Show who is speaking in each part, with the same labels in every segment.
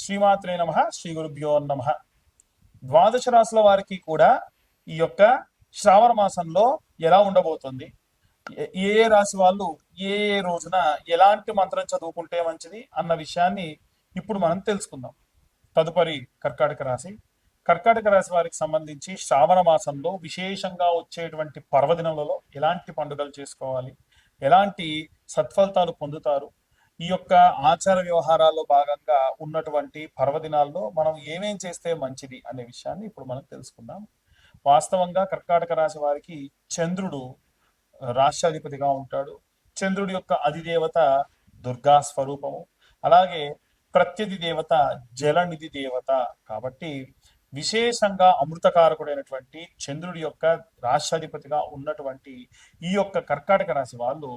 Speaker 1: శ్రీమాత్రే నమ. శ్రీ గురుభ్యో నమ. ద్వాదశ రాశుల వారికి కూడా ఈ యొక్క శ్రావణ మాసంలో ఎలా ఉండబోతుంది, ఏ ఏ రాశి వాళ్ళు ఏ ఏ రోజున ఎలాంటి మంత్రం చదువుకుంటే మంచిది అన్న విషయాన్ని ఇప్పుడు మనం తెలుసుకుందాం. తదుపరి కర్కాటక రాశి. కర్కాటక రాశి వారికి సంబంధించి శ్రావణ మాసంలో విశేషంగా వచ్చేటువంటి పర్వదినములలో ఎలాంటి పండుగలు చేసుకోవాలి, ఎలాంటి సత్ఫలితాలు పొందుతారు, ఈ యొక్క ఆచార వ్యవహారాల్లో భాగంగా ఉన్నటువంటి పర్వదినాల్లో మనం ఏమేం చేస్తే మంచిది అనే విషయాన్ని ఇప్పుడు మనం తెలుసుకుందాం. వాస్తవంగా కర్కాటక రాశి వారికి చంద్రుడు రాష్ట్రాధిపతిగా ఉంటాడు. చంద్రుడి యొక్క అధిదేవత దుర్గా స్వరూపము, అలాగే ప్రత్యధి దేవత జలనిధి దేవత. కాబట్టి విశేషంగా అమృతకారకుడైనటువంటి చంద్రుడి యొక్క రాష్ట్రాధిపతిగా ఉన్నటువంటి ఈ యొక్క కర్కాటక రాశి వాళ్ళు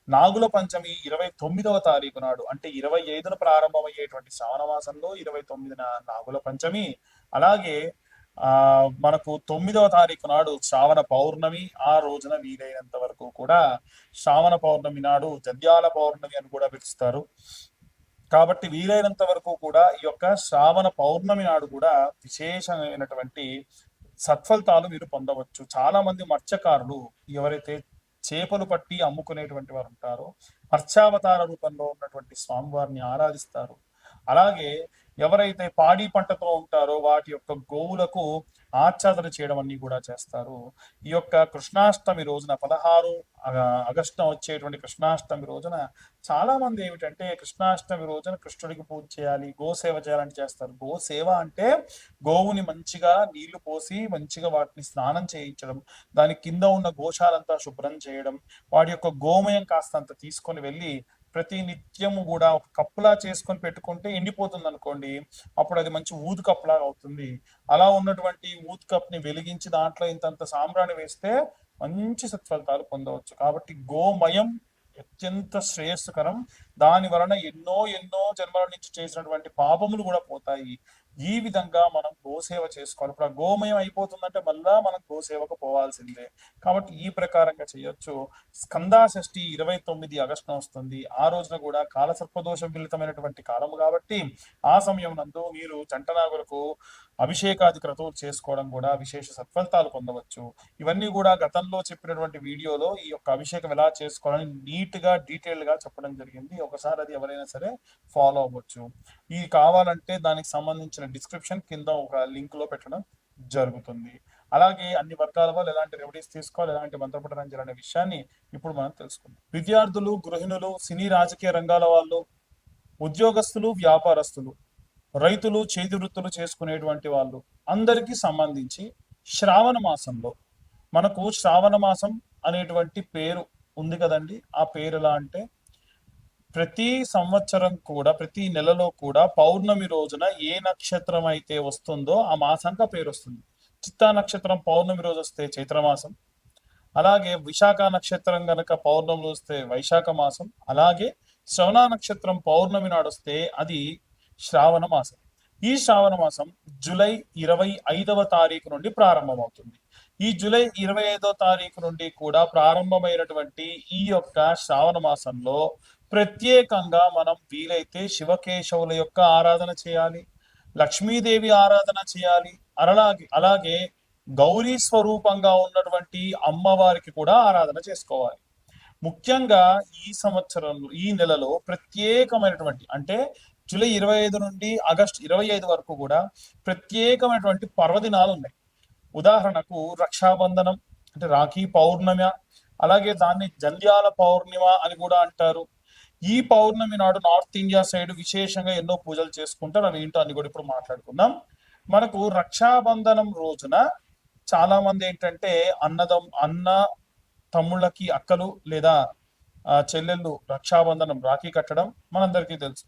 Speaker 1: నాగుల పంచమి 29వ తారీఖు నాడు, అంటే 25న ప్రారంభమయ్యేటువంటి శ్రావణ మాసంలో 29న నాగుల పంచమి, అలాగే మనకు 9వ తారీఖు నాడు శ్రావణ పౌర్ణమి. ఆ రోజున వీలైనంత వరకు కూడా శ్రావణ పౌర్ణమి నాడు జంధ్యాల పౌర్ణమి అని కూడా పిలుస్తారు. కాబట్టి వీలైనంత వరకు కూడా ఈ యొక్క శ్రావణ పౌర్ణమి నాడు కూడా విశేషమైనటువంటి సత్ఫలితాలు మీరు పొందవచ్చు. చాలా మంది మత్స్యకారులు ఎవరైతే చేపలు పట్టి అమ్ముకునేటువంటి వారు ఉంటారో మత్స్యావతార రూపంలో ఉన్నటువంటి స్వామివారిని ఆరాధిస్తారు. అలాగే ఎవరైతే పాడి పంటతో ఉంటారో వాటి యొక్క గోవులకు ఆచ్ఛాదన చేయడం అన్ని కూడా చేస్తారు. ఈ యొక్క కృష్ణాష్టమి రోజున 16 ఆగస్టున వచ్చేటువంటి కృష్ణాష్టమి రోజున చాలా మంది ఏమిటంటే కృష్ణాష్టమి రోజున కృష్ణుడికి పూజ చేయాలి, గోసేవ చేయాలని చేస్తారు. గోసేవ అంటే గోవుని మంచిగా నీళ్లు పోసి మంచిగా వాటిని స్నానం చేయించడం, దాని కింద ఉన్న గోశాలంతా శుభ్రం చేయడం, వాటి యొక్క గోమయం కాస్తంత తీసుకొని వెళ్ళి ప్రతి నిత్యము కూడా ఒక కప్పులా చేసుకొని పెట్టుకుంటే ఎండిపోతుంది అనుకోండి, అప్పుడు అది మంచి ఊదు కప్పులాగా అవుతుంది. అలా ఉన్నటువంటి ఊదు కప్ని వెలిగించి దాంట్లో ఇంతంత సాంబ్రాణి వేస్తే మంచి సత్ఫలితాలు పొందవచ్చు. కాబట్టి గోమయం అత్యంత శ్రేయస్కరం. దాని వలన ఎన్నో ఎన్నో జన్మల నుంచి చేసినటువంటి పాపములు కూడా పోతాయి. ఈ విధంగా మనం గోసేవ చేసుకోవాలి. ఇప్పుడు ఆ గోమయం అయిపోతుందంటే మళ్ళా మనం గోసేవకు పోవాల్సిందే. కాబట్టి ఈ ప్రకారంగా చేయొచ్చు. స్కందాషష్ఠి 29 ఆగస్టున వస్తుంది. ఆ రోజున కూడా కాలసర్పదోషం మిళితమైనటువంటి కాలము కాబట్టి ఆ సమయం నందు మీరు చంటనాగులకు అభిషేకాది క్రతువులు చేసుకోవడం కూడా విశేష సత్ఫలితాలు పొందవచ్చు. ఇవన్నీ కూడా గతంలో చెప్పినటువంటి వీడియోలో ఈ యొక్క అభిషేకం ఎలా చేసుకోవాలని నీట్ గా డీటెయిల్ గా చెప్పడం జరిగింది. ఒకసారి అది ఎవరైనా సరే ఫాలో అవ్వచ్చు. ఇది కావాలంటే దానికి సంబంధించిన డిస్క్రిప్షన్ కింద ఒక లింక్ లో పెట్టడం జరుగుతుంది. అలాగే అన్ని వర్గాల వాళ్ళు ఎలాంటి రెమెడీస్ తీసుకోవాలి, ఎలాంటి మంత్రపఠనం చేయాలనే విషయాన్ని ఇప్పుడు మనం తెలుసుకుందాం. విద్యార్థులు, గృహిణులు, సినీ రాజకీయ రంగాల వాళ్ళు, ఉద్యోగస్తులు, వ్యాపారస్తులు, రైతులు, చేతి వృత్తులు చేసుకునేటువంటి వాళ్ళు అందరికీ సంబంధించి శ్రావణ మాసంలో మనకు శ్రావణ మాసం అనేటువంటి పేరు ఉంది కదండి. ఆ పేరు ఎలా అంటే ప్రతి సంవత్సరం కూడా ప్రతి నెలలో కూడా పౌర్ణమి రోజున ఏ నక్షత్రం అయితే వస్తుందో ఆ మాసంగా పేరు వస్తుంది. చిత్తా నక్షత్రం పౌర్ణమి రోజు వస్తే చైత్రమాసం, అలాగే విశాఖ నక్షత్రం గనక పౌర్ణమి వస్తే వైశాఖ మాసం, అలాగే శ్రవణ నక్షత్రం పౌర్ణమి నాడు వస్తే అది శ్రావణ మాసం. ఈ శ్రావణ మాసం జూలై 25వ తారీఖు నుండి ప్రారంభమవుతుంది. ఈ జూలై 25వ తారీఖు నుండి కూడా ప్రారంభమైనటువంటి ఈ యొక్క శ్రావణ మాసంలో ప్రత్యేకంగా మనం వీలైతే శివకేశవుల యొక్క ఆరాధన చేయాలి, లక్ష్మీదేవి ఆరాధన చేయాలి, అలాగే గౌరీ స్వరూపంగా ఉన్నటువంటి అమ్మవారికి కూడా ఆరాధన చేసుకోవాలి. ముఖ్యంగా ఈ సంవత్సరంలో ఈ నెలలో ప్రత్యేకమైనటువంటి అంటే జూలై 25 నుండి ఆగస్టు 25 వరకు కూడా ప్రత్యేకమైనటువంటి పర్వదినాలు ఉన్నాయి. ఉదాహరణకు రక్షాబంధనం అంటే రాఖీ పౌర్ణమి, అలాగే దాన్ని జంధ్యాల పౌర్ణిమ అని కూడా అంటారు. ఈ పౌర్ణమి నాడు నార్త్ ఇండియా సైడ్ విశేషంగా ఎన్నో పూజలు చేసుకుంటారు. అవి ఏంటో అన్ని కూడా ఇప్పుడు మాట్లాడుకుందాం. మనకు రక్షాబంధనం రోజున చాలా మంది ఏంటంటే అన్న తమ్ముళ్ళకి అక్కలు లేదా చెల్లెళ్ళు రక్షాబంధనం రాఖీ కట్టడం మనందరికీ తెలుసు.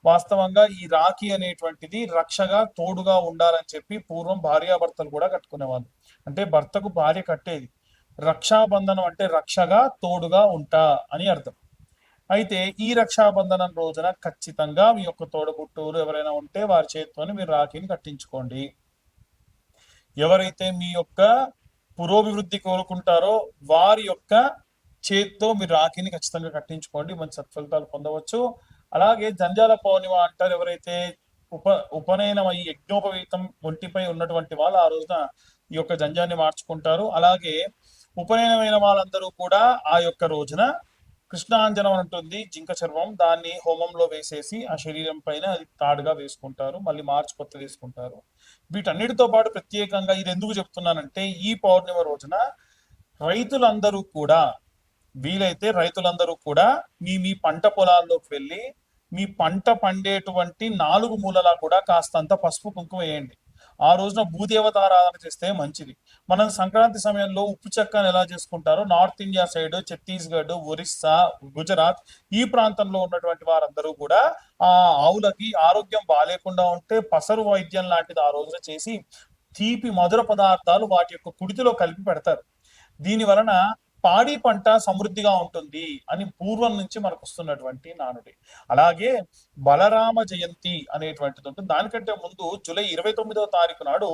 Speaker 1: వాస్తవంగా ఈ రాఖీ అనేటువంటిది రక్షగా తోడుగా ఉండాలని చెప్పి పూర్వం భార్యాభర్తలు కూడా కట్టుకునేవాళ్ళు. అంటే భర్తకు భార్య కట్టేది. రక్షాబంధనం అంటే రక్షగా తోడుగా ఉంటా అని అర్థం. అయితే ఈ రక్షాబంధనం రోజున ఖచ్చితంగా మీ యొక్క తోడబుట్టువులు ఎవరైనా ఉంటే వారి చేతితోనే మీరు రాఖీని కట్టించుకోండి. ఎవరైతే మీ యొక్క పురోభివృద్ధి కోరుకుంటారో వారి యొక్క చేతితో మీరు రాఖీని ఖచ్చితంగా కట్టించుకోండి, మంచి సత్ఫలితాలు పొందవచ్చు. అలాగే జంధ్యాల పౌర్ణిమ అంటారు. ఎవరైతే ఉప ఉపనయనం అయ్యి యజ్ఞోపవీతం ఒంటిపై ఉన్నటువంటి వాళ్ళు ఆ రోజున ఈ యొక్క జంజాన్ని మార్చుకుంటారు. అలాగే ఉపనయనమైన వాళ్ళందరూ కూడా ఆ యొక్క రోజున కృష్ణాంజనం అని ఉంటుంది, జింక చర్మం, దాన్ని హోమంలో వేసేసి ఆ శరీరం పైన అది తాడుగా వేసుకుంటారు, మళ్ళీ మార్చి కొత్త వేసుకుంటారు. వీటన్నిటితో పాటు ప్రత్యేకంగా ఇది ఎందుకు చెప్తున్నానంటే, ఈ పౌర్ణిమ రోజున రైతులందరూ కూడా, వీలైతే రైతులందరూ కూడా మీ మీ పంట పొలాల్లోకి వెళ్ళి మీ పంట పండేటువంటి 4 మూలలా కూడా కాస్తంత పసుపు కుంకుమ వేయండి. ఆ రోజున భూదేవత ఆరాధన చేస్తే మంచిది. మనం సంక్రాంతి సమయంలో ఉప్పు చెక్కని ఎలా చేసుకుంటారో, north India side Chhattisgarh, Orissa, Gujarat ఈ ప్రాంతంలో ఉన్నటువంటి వారందరూ కూడా ఆ ఆవులకి ఆరోగ్యం బాగాలేకుండా ఉంటే పసరు వైద్యం లాంటిది ఆ రోజున చేసి తీపి మధుర పదార్థాలు వాటి యొక్క కుడితిలో కలిపి పెడతారు. దీని వలన పాడి పంట సమృద్ధిగా ఉంటుంది అని పూర్వం నుంచి మనకు వస్తున్నటువంటి నానుడి. అలాగే బలరామ జయంతి అనేటువంటిది ఉంటుంది. దానికంటే ముందు జూలై 29వ తారీఖు నాడు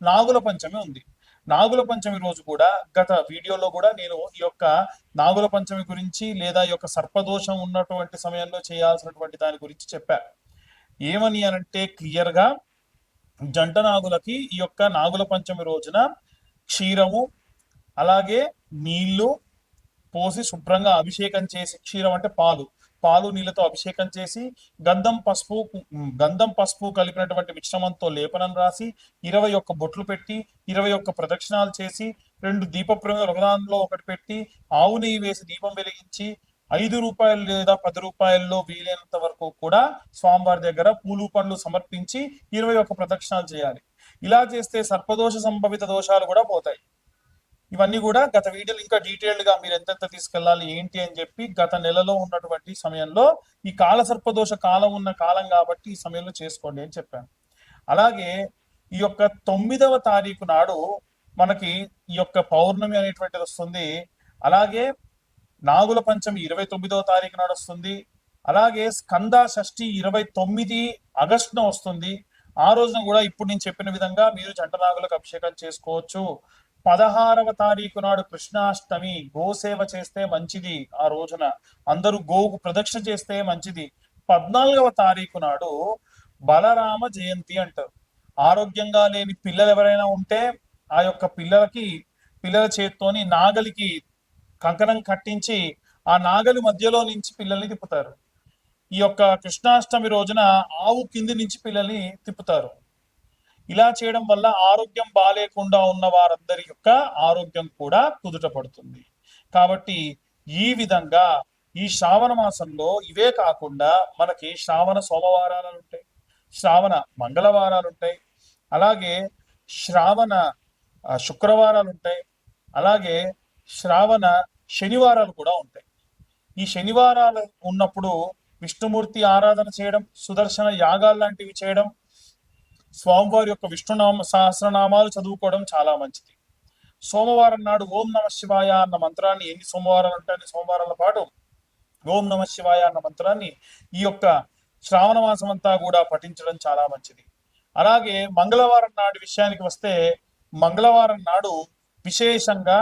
Speaker 1: నాగుల పంచమి ఉంది. నాగుల పంచమి రోజు కూడా గత వీడియోలో కూడా నేను ఈ యొక్క నాగుల పంచమి గురించి, లేదా ఈ యొక్క సర్పదోషం ఉన్నటువంటి సమయంలో చేయాల్సినటువంటి దాని గురించి చెప్పా. ఏమని అనంటే, క్లియర్ గా జంట నాగులకి ఈ యొక్క నాగుల పంచమి రోజున క్షీరము, అలాగే నీళ్లు పోసి శుభ్రంగా అభిషేకం చేసి, క్షీరం అంటే పాలు, పాలు నీళ్ళతో అభిషేకం చేసి గంధం పసుపు కలిపినటువంటి మిశ్రమంతో లేపనం రాసి 21 బొట్లు పెట్టి 21 ప్రదక్షిణాలు చేసి 2 దీప ప్రమిదలు ఒకదానిలో ఒకటి పెట్టి ఆవు నెయ్యి వేసి దీపం వెలిగించి ₹5 లేదా ₹10 వీలైనంత వరకు కూడా స్వామివారి దగ్గర పూలు పండ్లు సమర్పించి 21 ప్రదక్షిణాలు చేయాలి. ఇలా చేస్తే సర్పదోష సంభవిత దోషాలు కూడా పోతాయి. ఇవన్నీ కూడా గత వీడియోలు ఇంకా డీటెయిల్డ్ గా మీరు ఎంతెంత తీసుకెళ్లాలి ఏంటి అని చెప్పి గత నెలలో ఉన్నటువంటి సమయంలో, ఈ కాల సర్పదోష కాలం ఉన్న కాలం కాబట్టి ఈ సమయంలో చేసుకోండి అని చెప్పాను. అలాగే ఈ యొక్క 9వ తారీఖు నాడు మనకి ఈ యొక్క పౌర్ణమి అనేటువంటిది వస్తుంది. అలాగే నాగుల పంచమి 29వ తారీఖు నాడు వస్తుంది. అలాగే స్కంద షష్ఠి 29 ఆగస్టున వస్తుంది. ఆ రోజున కూడా ఇప్పుడు నేను చెప్పిన విధంగా మీరు జంట నాగులకు అభిషేకం చేసుకోవచ్చు. 16వ తారీఖు నాడు కృష్ణాష్టమి, గోసేవ చేస్తే మంచిది. ఆ రోజున అందరూ గోవు ప్రదక్షిణ చేస్తే మంచిది. 14వ తారీఖు నాడు బలరామ జయంతి అంటారు. ఆరోగ్యంగా లేని పిల్లలు ఎవరైనా ఉంటే ఆ యొక్క పిల్లల చేత్తోని నాగలికి కంకణం కట్టించి ఆ నాగలి మధ్యలో నుంచి పిల్లల్ని తిప్పుతారు. ఈ యొక్క కృష్ణాష్టమి రోజున ఆవు కింది నుంచి పిల్లల్ని తిప్పుతారు. ఇలా చేయడం వల్ల ఆరోగ్యం బాలేకుండా ఉన్న వారందరి యొక్క ఆరోగ్యం కూడా కుదుట పడుతుంది. కాబట్టి ఈ విధంగా ఈ శ్రావణ మాసంలో ఇవే కాకుండా మనకి శ్రావణ సోమవారాలు ఉంటాయి, శ్రావణ మంగళవారాలు ఉంటాయి, అలాగే శ్రావణ శుక్రవారాలు ఉంటాయి, అలాగే శ్రావణ శనివారాలు కూడా ఉంటాయి. ఈ శనివారాలు ఉన్నప్పుడు విష్ణుమూర్తి ఆరాధన చేయడం, సుదర్శన యాగాలు లాంటివి చేయడం, స్వామివారి యొక్క విష్ణునామ సహస్రనామాలు చదువుకోవడం చాలా మంచిది. సోమవారం నాడు ఓం నమ శివాయ అన్న మంత్రాన్ని, ఎన్ని సోమవారాలు ఉంటాయి అన్ని సోమవారాల పాటు ఓం నమ శివాయ అన్న మంత్రాన్ని ఈ యొక్క శ్రావణ మాసం అంతా కూడా పఠించడం చాలా మంచిది. అలాగే మంగళవారం నాడు విషయానికి వస్తే, మంగళవారం నాడు విశేషంగా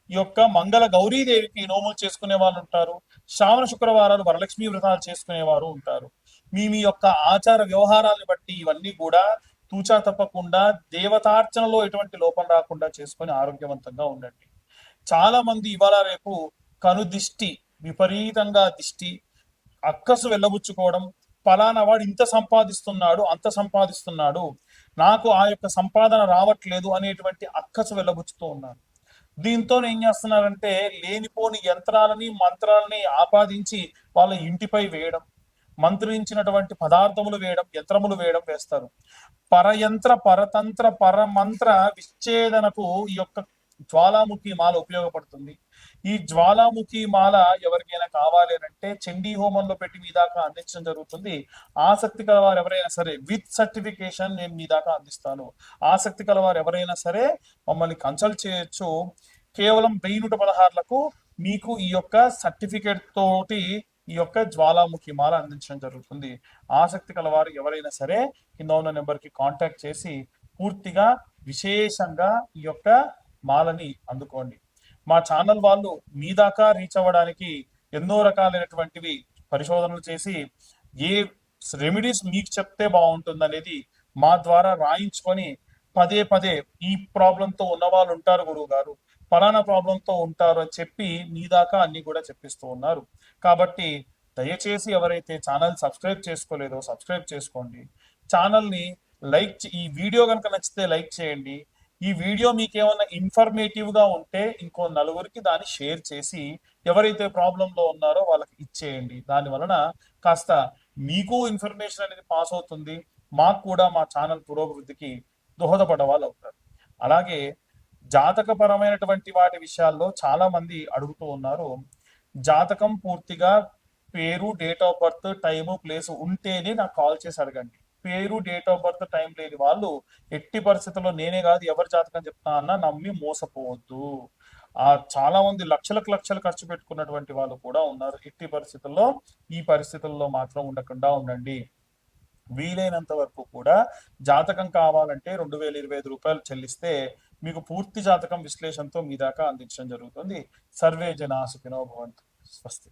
Speaker 1: ఈ యొక్క మంగళ గౌరీదేవికి నోములు చేసుకునే వాళ్ళు ఉంటారు. శ్రావణ శుక్రవారాలు వరలక్ష్మి వ్రతాలు చేసుకునేవారు ఉంటారు. మీ యొక్క ఆచార వ్యవహారాలను బట్టి ఇవన్నీ కూడా తూచా తప్పకుండా దేవతార్చనలో ఎటువంటి లోపం రాకుండా చేసుకొని ఆరోగ్యవంతంగా ఉండండి. చాలా మంది ఇవాళ రేపు కనుదిష్టి, విపరీతంగా దిష్టి, అక్కసు వెళ్ళబుచ్చుకోవడం, ఫలానా వాడు ఇంత సంపాదిస్తున్నాడు అంత సంపాదిస్తున్నాడు, నాకు ఆ యొక్క సంపాదన రావట్లేదు అనేటువంటి అక్కసు వెళ్ళబుచ్చుతూ ఉన్నారు. దీంతో ఏం చేస్తున్నారంటే, లేనిపోని యంత్రాలని మంత్రాలని ఆపాదించి వాళ్ళ ఇంటిపై వేయడం, మంత్రించినటువంటి పదార్థములు వేయడం, యంత్రములు వేయడం వేస్తారు. పరయంత్ర పరతంత్ర పరమంత్ర విచ్ఛేదనకు ఈ యొక్క జ్వాలాముఖి మాల ఉపయోగపడుతుంది. ఈ జ్వాలాముఖి మాల ఎవరికైనా కావాలి అంటే చండీ హోమంలో పెట్టి మీ దాకా అందించడం జరుగుతుంది. ఆసక్తి కలవారు ఎవరైనా సరే విత్ సర్టిఫికేషన్ నేను మీ దాకా అందిస్తాను. ఆసక్తి కలవారు ఎవరైనా సరే మమ్మల్ని కన్సల్ట్ చేయొచ్చు. కేవలం 1116లకు మీకు ఈ యొక్క సర్టిఫికేట్ తోటి ఈ యొక్క జ్వాలాముఖి మాల అందించడం జరుగుతుంది. ఆసక్తి కలవారు ఎవరైనా సరే కింద ఉన్న నెంబర్కి కాంటాక్ట్ చేసి పూర్తిగా విశేషంగా ఈ యొక్క మాలని అందుకోండి. మా ఛానల్ వాళ్ళు మీ దాకా రీచ్ అవ్వడానికి ఎన్నో రకాలైనటువంటివి పరిశోధనలు చేసి ఏ రెమెడీస్ మీకు చెప్తే బాగుంటుంది అనేది మా ద్వారా రాయించుకొని పదే పదే ఈ ప్రాబ్లంతో ఉన్న వాళ్ళు ఉంటారు గురువు గారు, ఫలానా ప్రాబ్లంతో ఉంటారు అని చెప్పి మీ దాకా అన్ని కూడా చెప్పిస్తూ ఉన్నారు. కాబట్టి దయచేసి ఎవరైతే ఛానల్ సబ్స్క్రైబ్ చేసుకోలేదో సబ్స్క్రైబ్ చేసుకోండి. ఛానల్ని ఈ వీడియో కనుక నచ్చితే లైక్ చేయండి. ఈ వీడియో మీకు ఏమైనా ఇన్ఫర్మేటివ్ గా ఉంటే ఇంకో నలుగురికి దాన్ని షేర్ చేసి ఎవరైతే ప్రాబ్లంలో ఉన్నారో వాళ్ళకి ఇచ్చేయండి. దాని వలన కాస్త మీకు ఇన్ఫర్మేషన్ అనేది పాస్ అవుతుంది, మాకు కూడా మా ఛానల్ పురోభివృద్ధికి దోహదపడే వాళ్ళు అవుతారు. అలాగే జాతకపరమైనటువంటి వాటి విషయాల్లో చాలా మంది అడుగుతూ ఉన్నారు. జాతకం పూర్తిగా పేరు, date of birth, time, place ఉంటేనే నాకు కాల్ చేసి అడగండి. పేరు, డేట్ ఆఫ్ బర్త్, టైం లేని వాళ్ళు ఎట్టి పరిస్థితుల్లో నేనే కాదు ఎవరి జాతకం చెప్తా అన్నా నమ్మి మోసపోవద్దు. చాలా మంది లక్షలకు లక్షలు ఖర్చు పెట్టుకున్నటువంటి వాళ్ళు కూడా ఉన్నారు. ఎట్టి పరిస్థితుల్లో ఈ పరిస్థితుల్లో మాత్రం ఉండకుండా ఉండండి. వీలైనంత వరకు కూడా జాతకం కావాలంటే 2025 రూపాయలు చెల్లిస్తే మీకు పూర్తి జాతకం విశ్లేషణతో మీ దాకా అందించడం జరుగుతుంది. సర్వే జనా సుఖినో భవంతు. స్వస్తి.